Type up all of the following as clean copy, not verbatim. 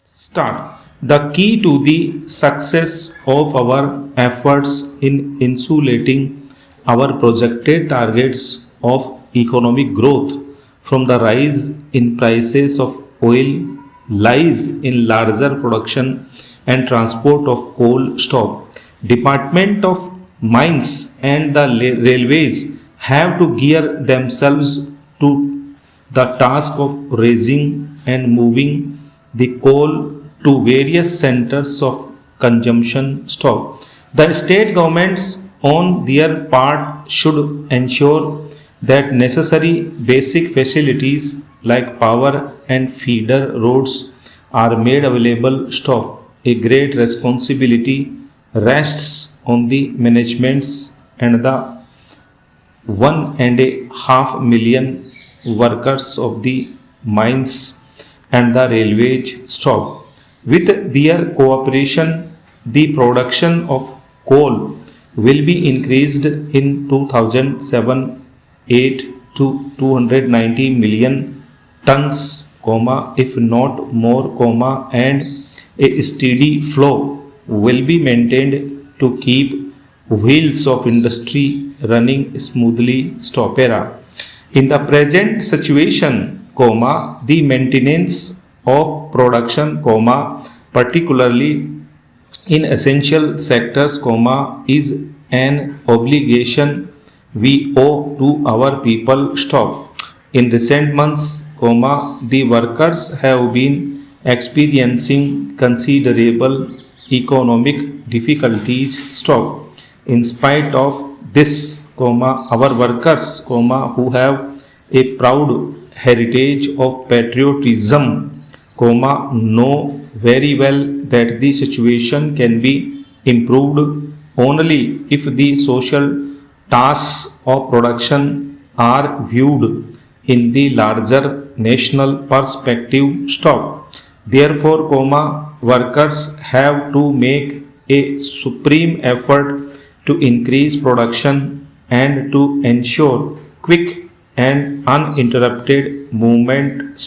Start. The key to the success of our efforts in insulating our projected targets of economic growth from the rise in prices of oil lies in larger production and transport of coal stock. Department of Mines and the railways have to gear themselves to the task of raising and moving the coal to various centers of consumption stock. The state governments, on their part, should ensure that necessary basic facilities like power and feeder roads are made available stock. A great responsibility rests on the managements and the 1.5 million workers of the mines and the railway stock. With their cooperation, the production of coal will be increased in 2007-8 to 290 million tons, if not more, and a steady flow will be maintained to keep wheels of industry running smoothly. In the present situation, the maintenance of production, particularly in essential sectors, is an obligation we owe to our people. In recent months, the workers have been experiencing considerable economic difficulties. In spite of this, our workers, who have a proud heritage of patriotism, know very well that the situation can be improved only if the social tasks of production are viewed in the larger national perspective. Therefore, workers have to make a supreme effort to increase production and to ensure quick and uninterrupted movement.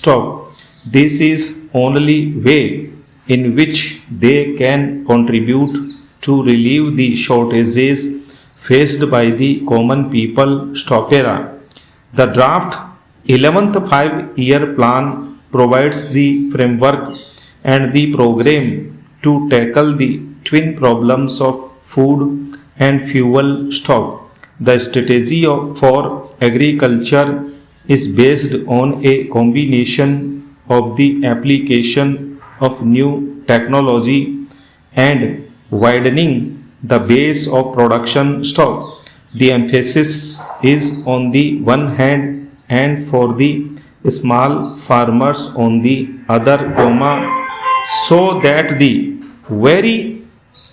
This is only way in which they can contribute to relieve the shortages faced by the common people. The draft 11th 5-year plan provides the framework and the program to tackle the twin problems of food and fuel. The strategy for agriculture is based on a combination of the application of new technology and widening the base of production. The emphasis is on the one hand and for the small farmers on the other, so that the very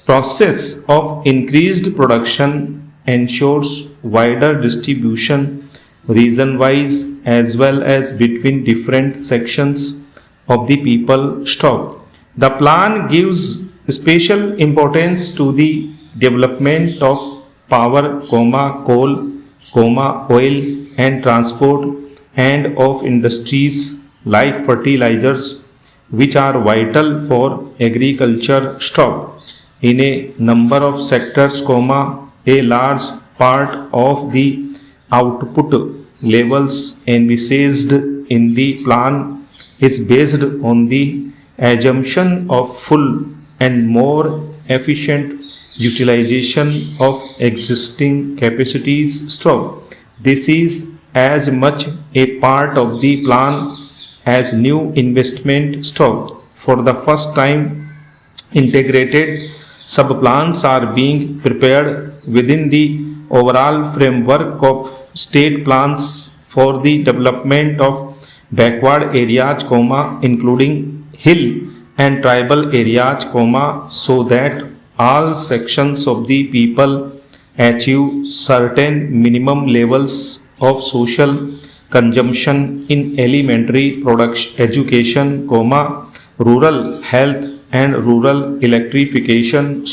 process of increased production ensures wider distribution region wise as well as between different sections of the people. The plan gives special importance to the development of power, coal, oil and transport, and of industries like fertilizers, which are vital for agriculture. In a number of sectors, a large part of the output levels envisaged in the plan is based on the assumption of full and more efficient utilization of existing capacities. This is as much a part of the plan as new investment. For the first time, integrated sub-plans are being prepared within the overall framework of state plans for the development of backward areas, including hill and tribal areas, so that all sections of the people achieve certain minimum levels of social consumption in elementary education, rural health and rural electrification.